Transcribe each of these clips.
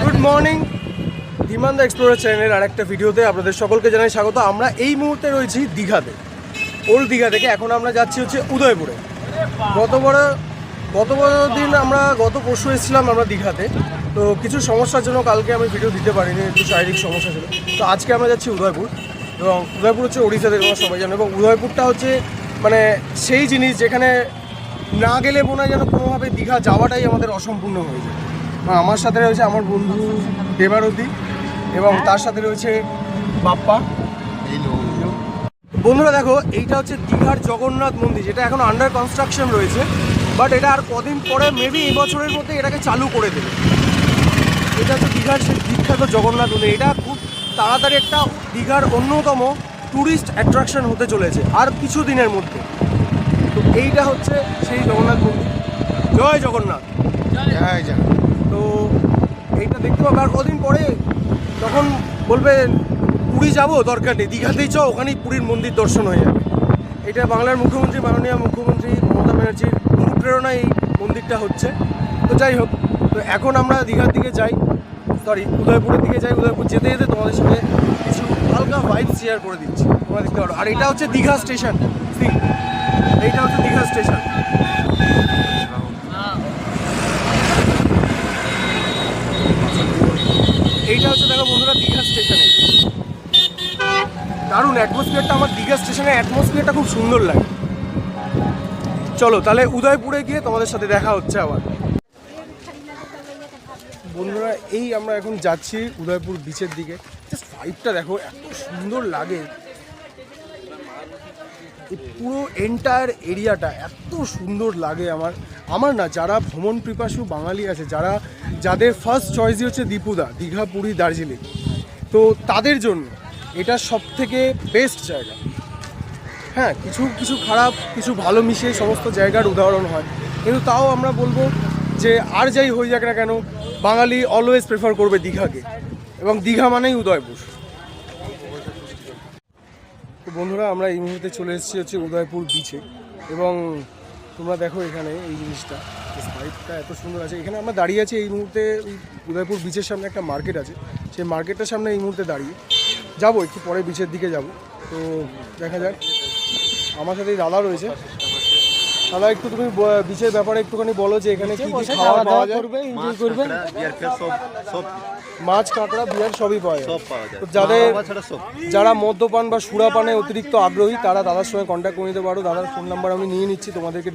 Good morning, ধীমান দা explorer চ্যানেলের আরেকটা ভিডিওতে আপনাদের সকলকে জানাই স্বাগত। আমরা এই মুহূর্তে রয়েছি দীঘাতে, ওল্ড দীঘা থেকে। এখন আমরা যাচ্ছি হচ্ছে উদয়পুরে। গত দিন আমরা গত পরশু এসেছিলাম আমরা দীঘাতে, তো কিছু সমস্যার জন্য কালকে আমি ভিডিও দিতে পারিনি, একটু শারীরিক সমস্যা ছিল। তো আজকে আমরা যাচ্ছি উদয়পুর, এবং উদয়পুর হচ্ছে ওড়িশাতে, তোমরা সবাই জানো। এবং উদয়পুরটা হচ্ছে মানে সেই জিনিস যেখানে না গেলে মনে হয় যেন কোনোভাবে দীঘা যাওয়াটাই আমাদের অসম্পূর্ণ হয়ে যায়। আমার সাথে রয়েছে আমার বন্ধু দেবারতী, এবং তার সাথে রয়েছে বাপ্পা। বন্ধুরা দেখো, এইটা হচ্ছে দীঘার জগন্নাথ মন্দির, যেটা এখন আন্ডার কনস্ট্রাকশন রয়েছে, বাট এটা আর কদিন পরে মেবি এই বছরের মধ্যে এটাকে চালু করে দেবে। এটা হচ্ছে দীঘার সেই বিখ্যাত জগন্নাথ মন্দির। এটা খুব তাড়াতাড়ি একটা দীঘার অন্যতম ট্যুরিস্ট অ্যাট্রাকশন হতে চলেছে আর কিছু দিনের মধ্যে। তো এইটা হচ্ছে সেই জগন্নাথ মন্দির। জয় জগন্নাথ, জয় জয়। তো এইটা দেখতে পাবো আর কদিন পরে, তখন বলবে পুরী যাবো, দরকার নেই, দীঘাতেই চ, ওখানেই পুরীর মন্দির দর্শন হয়ে যাবে। এটা বাংলার মুখ্যমন্ত্রী, মাননীয় মুখ্যমন্ত্রী মমতা ব্যানার্জির অনুপ্রেরণায় এই মন্দিরটা হচ্ছে। তো যাই হোক, তো এখন আমরা দীঘার দিকে যাই, উদয়পুরের দিকে যাই। উদয়পুর যেতে যেতে তোমাদের সঙ্গে কিছু হালকা ভাইব শেয়ার করে দিচ্ছি, তোমরা দেখতে পারো। আর এটা হচ্ছে দীঘা স্টেশন, এইটা হচ্ছে দীঘা স্টেশন। এইটা হচ্ছে দেখো বন্ধুরা দীঘা স্টেশনে দারুণ অ্যাটমসফিয়ারটা। আমার দীঘা স্টেশনের অ্যাটমসফিয়ারটা খুব সুন্দর লাগে। চলো তাহলে উদয়পুরে গিয়ে তোমাদের সাথে দেখা হচ্ছে আবার। বন্ধুরা এই আমরা এখন যাচ্ছি উদয়পুর বিচের দিকে। জাস্ট ভাইবটা দেখো, এত সুন্দর লাগে। এই পুরো এন্টায়ার এরিয়াটা এত সুন্দর লাগে আমার না, যারা ভ্রমণ পিপাসু বাঙালি আছে, যাদের ফার্স্ট চয়েসই হচ্ছে দীপুদা, দীঘা, পুরী, দার্জিলিং, তো তাদের জন্য এটা সবথেকে বেস্ট জায়গা। হ্যাঁ, কিছু খারাপ কিছু ভালো মিশিয়ে সমস্ত জায়গার উদাহরণ হয়, কিন্তু তাও আমরা বলবো যে আর যাই হয়ে যাক না কেন, বাঙালি অলওয়েজ প্রেফার করবে দীঘাকে, এবং দীঘা মানেই উদয়পুর। তো বন্ধুরা আমরা এই মুহূর্তে চলে এসেছি হচ্ছে উদয়পুর বিচে, এবং তোমরা দেখো এখানে এই জিনিসটা, সাইডটা এত সুন্দর আছে। এখানে আমরা দাঁড়িয়ে আছি এই মুহূর্তে উদয়পুর বিচের সামনে একটা মার্কেট আছে, সেই মার্কেটটার সামনে এই মুহূর্তে দাঁড়িয়ে যাবো, একটু পরে বিচের দিকে যাব। তো দেখা যাক, আমার সাথে দাদা রয়েছে। দাদা, একটু তুমি বিচের ব্যাপারে একটুখানি বলো যে এখানে কি কি খাওয়া পাওয়া যায়। এনজয় করবেন, মাছ, কাঁকড়া, বিয়ার সবই পাওয়া যায়। তো যারা মদ্যপান বা সুরাপানে অতিরিক্ত আগ্রহী, তারা দাদার সঙ্গে কন্ট্যাক্ট করে নিতে পারো। দাদার ফোন নাম্বার আমি নিয়ে নিচ্ছি, তোমাদেরকে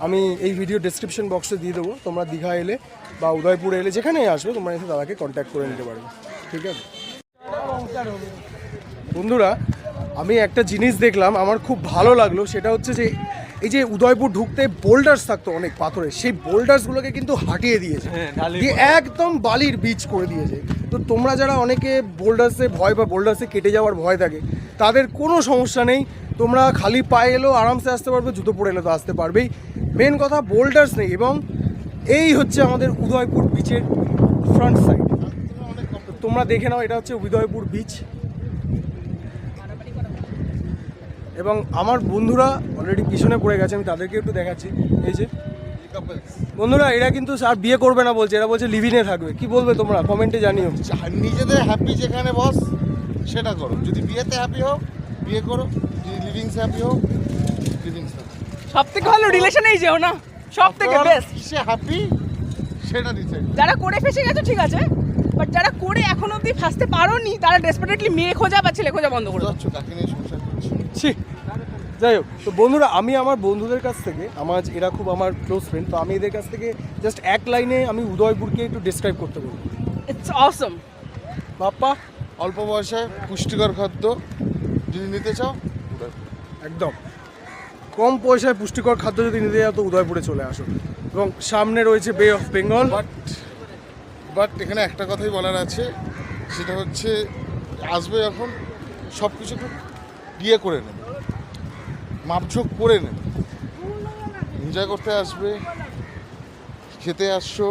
আমি এই ভিডিও ডেসক্রিপশন বক্সে দিয়ে দেবো। তোমরা দীঘা এলে বা উদয়পুরে এলে যেখানেই আসবে, তোমরা এসে দাদাকে কন্ট্যাক্ট করে নিতে পারবে, ঠিক আছে? বন্ধুরা আমি একটা জিনিস দেখলাম, আমার খুব ভালো লাগলো। সেটা হচ্ছে যে এই যে উদয়পুর ঢুকতে বোল্ডার্স থাকতো অনেক পাথরের, সেই বোল্ডার্সগুলোকে কিন্তু হাঁটিয়ে দিয়েছে, দিয়ে একদম বালির বিচ করে দিয়েছে। তো তোমরা যারা অনেকে বোল্ডার্সে ভয় বা বোল্ডার্সে কেটে যাওয়ার ভয় থাকে, তাদের কোনো সমস্যা নেই। তোমরা খালি পায়ে এলেও আরামসে আসতে পারবে, জুতো পরে এলে তো আসতে পারবেই। মেন কথা বোল্ডার্স নেই। এবং এই হচ্ছে আমাদের উদয়পুর বিচের ফ্রন্ট সাইড। তোমরা দেখে নাও, এটা হচ্ছে উদয়পুর বিচ। এবং আমার বন্ধুরা অলরেডি পিছনে পড়ে গেছে, আমি তাদেরকে একটু দেখাচ্ছি। এই যে বন্ধুরা, এরা কিন্তু আর বিয়ে করবে না বলছে, এরা বলছে লিভিনে থাকবে। কি বলবে তোমরা কমেন্টে জানিও। নিজেদের হ্যাপি যেখানে বস সেটা করো। যদি বিয়েতে হ্যাপি হও বিয়ে করো, যদি লিভিংসে হ্যাপি হও লিভিংস। সব থেকে ভালো রিলেশনেই যেও না, সব থেকে বেস্ট। কিসে হ্যাপি সেটা ডিসাইড। যারা করে ফেসে গেছো ঠিক আছে, বাট যারা করে এখন অবধি ফাঁসতে পারোনি, তারা ডেসপারেটলি মেয়ে খোঁজা বা ছেলে খোঁজা বন্ধ করে দাও। তাকে নিয়ে সংসার করছি। যাই হোক, তো বন্ধুরা আমি আমার বন্ধুদের কাছ থেকে, এরা খুব আমার ক্লোজ ফ্রেন্ড, তো আমি এদের কাছ থেকে জাস্ট এক লাইনে আমি উদয়পুরকে একটু ডিসক্রাইব করতে বলবো। ইটস অসম। বাপ্পা, অল্প বয়সে পুষ্টিকর খাদ্য যদি নিতে চাও একদম কম পয়সায় পুষ্টিকর খাদ্য যদি নিতে যাও তো উদয়পুরে চলে আসো। এবং সামনে রয়েছে বে অফ বেঙ্গল। বাট এখানে একটা কথাই বলার আছে, সেটা হচ্ছে আসবে যখন সব কিছু একটু ইয়ে করে নেবে, মাপঝোঁক করে নেবে। এনজয় করতে আসবে, খেতে আসছো,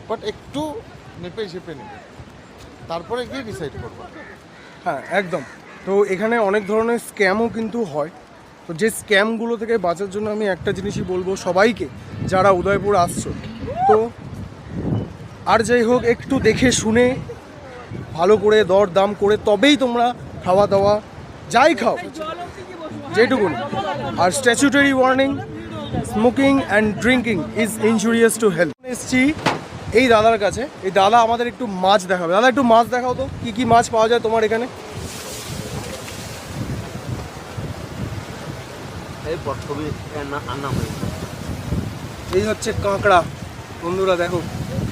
বাট একটু নেপে ঝেপে নেবে, তারপরে গিয়ে ডিসাইড করবো। হ্যাঁ একদম। তো এখানে অনেক ধরনের স্ক্যামও কিন্তু হয়। তো যে স্ক্যামগুলো থেকে বাঁচার জন্য আমি একটা জিনিসই বলবো সবাইকে, যারা উদয়পুর আসছো, তো আর যাই হোক, একটু দেখে শুনে ভালো করে দর দাম করে তবেই তোমরা খাওয়া দাওয়া যাই খাও যেটুকুন। আর statutory warning, smoking and drinking is injurious to health. এসছি এই দাদার কাছে, এই দাদা আমাদের একটু মাছ দেখাবে। দাদা একটু মাছ দেখাও তো, কি কি মাছ পাওয়া যায় তোমার এখানে? এই হচ্ছে কাঁকড়া বন্ধুরা, দেখো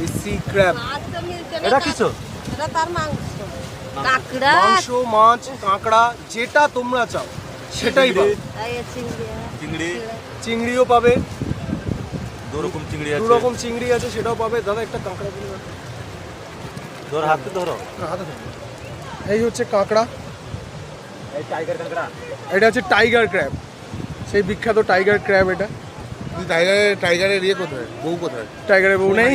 এই সি ক্র্যাব। এটা কিছু এটা তার মাংস কাঁকড়া মাংস, মাছ, কাঁকড়া যেটা তোমরা চাও সেটাই পাবে। চিংড়ি চিংড়িও পাবে, দু রকম চিংড়ি দু আছে, রকম চিংড়ি আছে, সেটাও পাবে। দাদা একটা কাঁকড়া দিন না। ধরো হাতে ধরো। না, হাতে ধরো। এই হচ্ছে কাঁকড়া, এই টাইগার কাঁকড়া। এটা হচ্ছে টাইগার ক্র্যাব, সেই বিখ্যাত টাইগার ক্র্যাব। এটা টাইগারের ইয়ে কোথায়, বউ কোথায়? টাইগারের বউ নেই,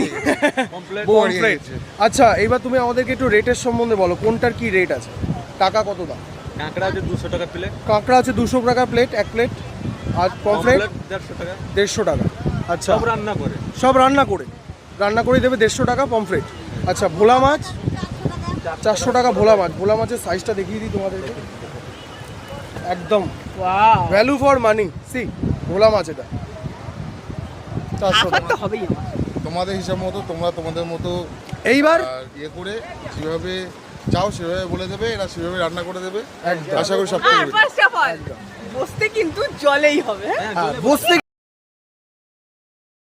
কমপ্লিট। বউ হারিয়ে অমপ্লেট। গেছে। আচ্ছা, এবার তুমি আমাদেরকে একটু রেটের সম্বন্ধে বলো, কোনটার কি রেট আছে, টাকা কত দাম? কাঁকড়া আছে 200 টাকা প্লেট, কাঁকড়া আছে 200 টাকা প্লেট, এক প্লেট। আর পমফ্রেট 150 টাকা। 150 টাকা। আচ্ছা, সব রান্না করে। সব রান্না করে দেবে 150 টাকা পমফ্রেট। আচ্ছা, ভোলা মাছ 400 টাকা ভোলা মাছ। ভোলা মাছের সাইজটা দেখিয়ে দিই তোমাদেরকে, একদম wow, value for money. Sea ভোলা মাছ, এটা 400 আফার টাকা। তো হবেই আমার। তোমাদের হিসাব মতো তোমরা তোমাদের মতো এইবার ইয়ে করে যেভাবে চাও সেভাবে বলে দেবে, এরা সেভাবে রান্না করে দেবে। একদম। আশা করি সব আর ফার্স্ট অফ অল বসতে কিন্তু জলেই হবে, হ্যাঁ? হ্যাঁ, বসতে